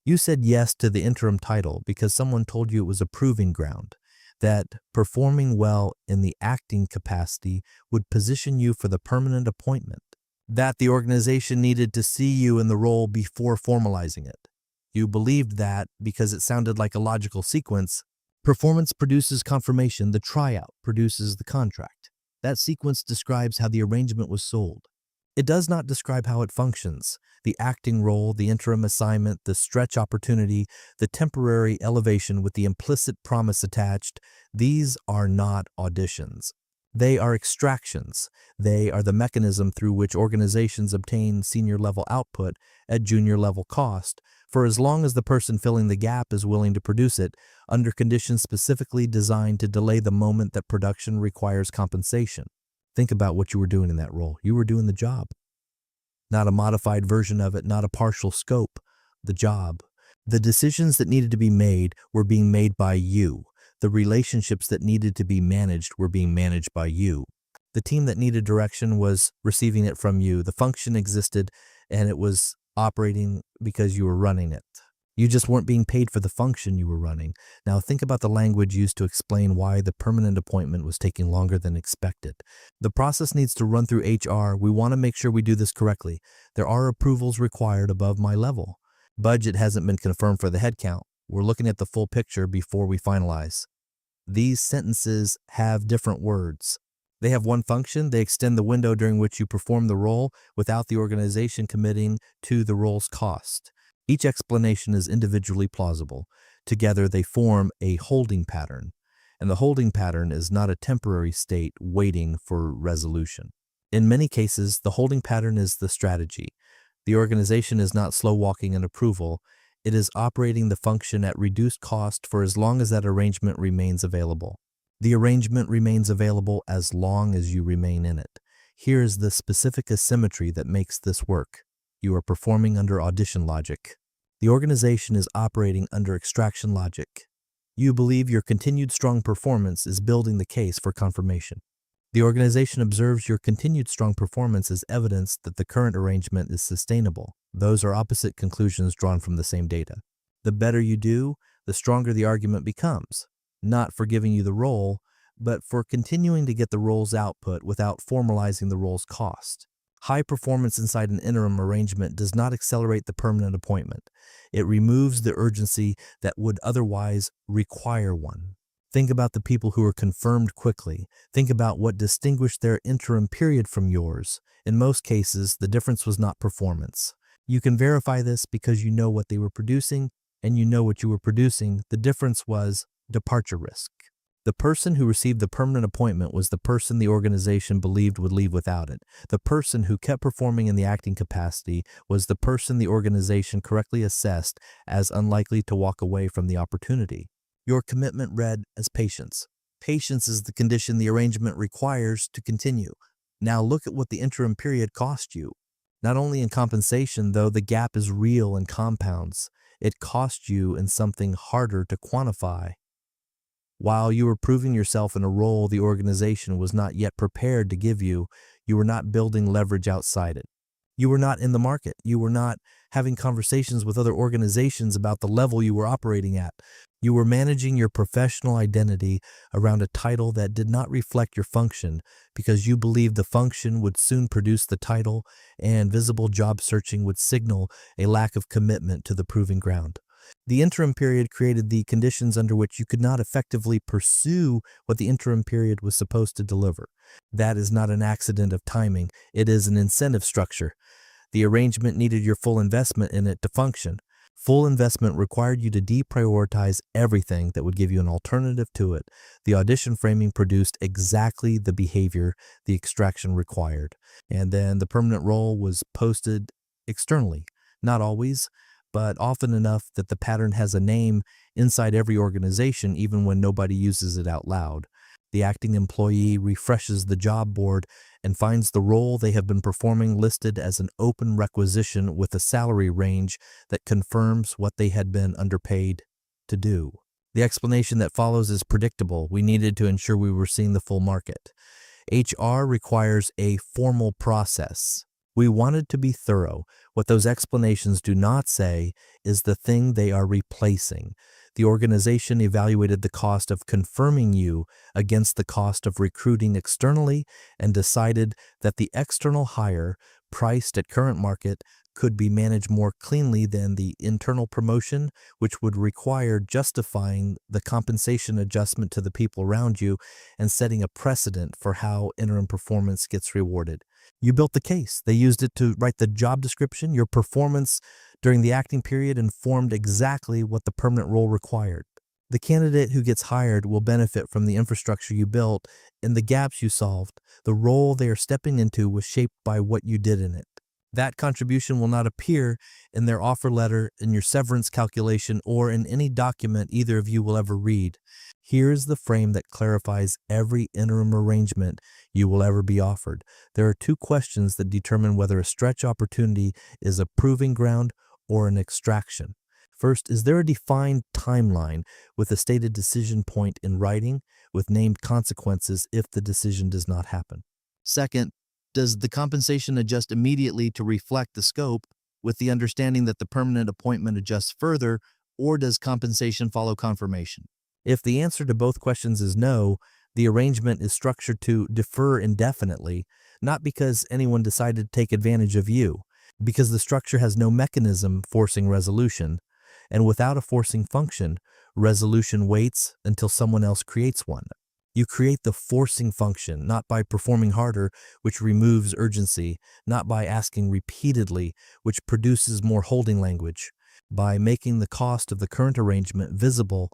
You said yes to the interim title because someone told you it was a proving ground, that performing well in the acting capacity would position you for the permanent appointment, that the organization needed to see you in the role before formalizing it. You believed that because it sounded like a logical sequence. Performance produces confirmation, the tryout produces the contract. That sequence describes how the arrangement was sold. It does not describe how it functions. The acting role, the interim assignment, the stretch opportunity, the temporary elevation with the implicit promise attached, these are not auditions. They are extractions. They are the mechanism through which organizations obtain senior-level output at junior-level cost, for as long as the person filling the gap is willing to produce it under conditions specifically designed to delay the moment that production requires compensation. Think about what you were doing in that role. You were doing the job. Not a modified version of it, not a partial scope. The job. The decisions that needed to be made were being made by you. The relationships that needed to be managed were being managed by you. The team that needed direction was receiving it from you. The function existed and it was operating because you were running it. You just weren't being paid for the function you were running. Now think about the language used to explain why the permanent appointment was taking longer than expected. The process needs to run through HR. We want to make sure we do this correctly. There are approvals required above my level. Budget hasn't been confirmed for the headcount. We're looking at the full picture before we finalize. These sentences have different words. They have one function. They extend the window during which you perform the role without the organization committing to the role's cost. Each explanation is individually plausible. Together, they form a holding pattern, and the holding pattern is not a temporary state waiting for resolution. In many cases, the holding pattern is the strategy. The organization is not slow-walking an approval. It is operating the function at reduced cost for as long as that arrangement remains available. The arrangement remains available as long as you remain in it. Here is the specific asymmetry that makes this work. You are performing under audition logic. The organization is operating under extraction logic. You believe your continued strong performance is building the case for confirmation. The organization observes your continued strong performance as evidence that the current arrangement is sustainable. Those are opposite conclusions drawn from the same data. The better you do, the stronger the argument becomes, not for giving you the role, but for continuing to get the role's output without formalizing the role's cost. High performance inside an interim arrangement does not accelerate the permanent appointment. It removes the urgency that would otherwise require one. Think about the people who are confirmed quickly. Think about what distinguished their interim period from yours. In most cases, the difference was not performance. You can verify this because you know what they were producing and you know what you were producing. The difference was departure risk. The person who received the permanent appointment was the person the organization believed would leave without it. The person who kept performing in the acting capacity was the person the organization correctly assessed as unlikely to walk away from the opportunity. Your commitment read as patience. Patience is the condition the arrangement requires to continue. Now look at what the interim period cost you. Not only in compensation, though the gap is real and compounds, it cost you in something harder to quantify. While you were proving yourself in a role the organization was not yet prepared to give you, you were not building leverage outside it. You were not in the market. You were not having conversations with other organizations about the level you were operating at. You were managing your professional identity around a title that did not reflect your function because you believed the function would soon produce the title and visible job searching would signal a lack of commitment to the proving ground. The interim period created the conditions under which you could not effectively pursue what the interim period was supposed to deliver. That is not an accident of timing. It is an incentive structure. The arrangement needed your full investment in it to function. Full investment required you to deprioritize everything that would give you an alternative to it. The audition framing produced exactly the behavior the extraction required. And then the permanent role was posted externally. Not always, but often enough that the pattern has a name inside every organization even when nobody uses it out loud. The acting employee refreshes the job board and finds the role they have been performing listed as an open requisition with a salary range that confirms what they had been underpaid to do. The explanation that follows is predictable. We needed to ensure we were seeing the full market. HR requires a formal process. We wanted to be thorough. What those explanations do not say is the thing they are replacing. The organization evaluated the cost of confirming you against the cost of recruiting externally and decided that the external hire, priced at current market, could be managed more cleanly than the internal promotion, which would require justifying the compensation adjustment to the people around you and setting a precedent for how interim performance gets rewarded. You built the case. They used it to write the job description. Your performance during the acting period informed exactly what the permanent role required. The candidate who gets hired will benefit from the infrastructure you built and the gaps you solved. The role they are stepping into was shaped by what you did in it. That contribution will not appear in their offer letter, in your severance calculation, or in any document either of you will ever read. Here's the frame that clarifies every interim arrangement you will ever be offered. There are two questions that determine whether a stretch opportunity is a proving ground or an extraction. First, is there a defined timeline with a stated decision point in writing with named consequences if the decision does not happen? Second, does the compensation adjust immediately to reflect the scope with the understanding that the permanent appointment adjusts further, or does compensation follow confirmation? If the answer to both questions is no, the arrangement is structured to defer indefinitely, not because anyone decided to take advantage of you, because the structure has no mechanism forcing resolution, and without a forcing function, resolution waits until someone else creates one. You create the forcing function, not by performing harder, which removes urgency, not by asking repeatedly, which produces more holding language, by making the cost of the current arrangement visible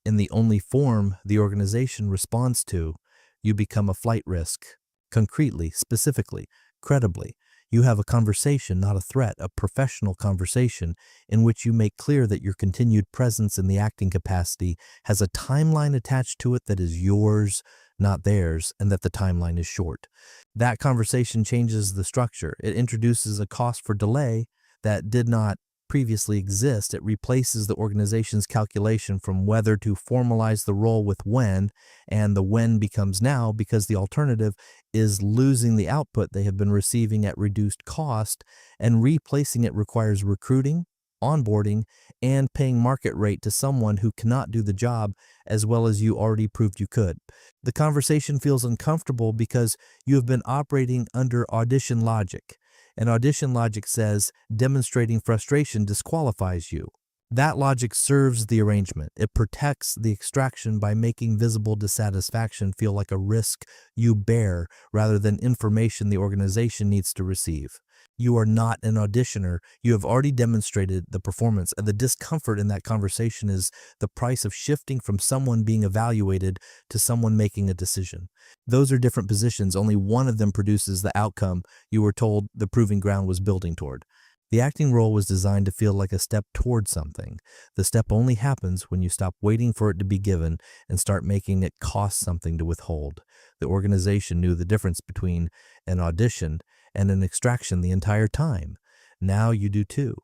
in the only form the organization responds to. You become a flight risk. Concretely, specifically, credibly, you have a conversation, not a threat, a professional conversation in which you make clear that your continued presence in the acting capacity has a timeline attached to it that is yours, not theirs, and that the timeline is short. That conversation changes the structure. It introduces a cost for delay that did not previously exist. It replaces the organization's calculation from whether to formalize the role with when, and the when becomes now because the alternative is losing the output they have been receiving at reduced cost, and replacing it requires recruiting, onboarding, and paying market rate to someone who cannot do the job as well as you already proved you could. The conversation feels uncomfortable because you have been operating under audition logic. And audition logic says demonstrating frustration disqualifies you. That logic serves the arrangement. It protects the extraction by making visible dissatisfaction feel like a risk you bear rather than information the organization needs to receive. You are not an auditioner. You have already demonstrated the performance, and the discomfort in that conversation is the price of shifting from someone being evaluated to someone making a decision. Those are different positions. Only one of them produces the outcome you were told the proving ground was building toward. The acting role was designed to feel like a step toward something. The step only happens when you stop waiting for it to be given and start making it cost something to withhold. The organization knew the difference between an audition and an extraction the entire time. Now you do too.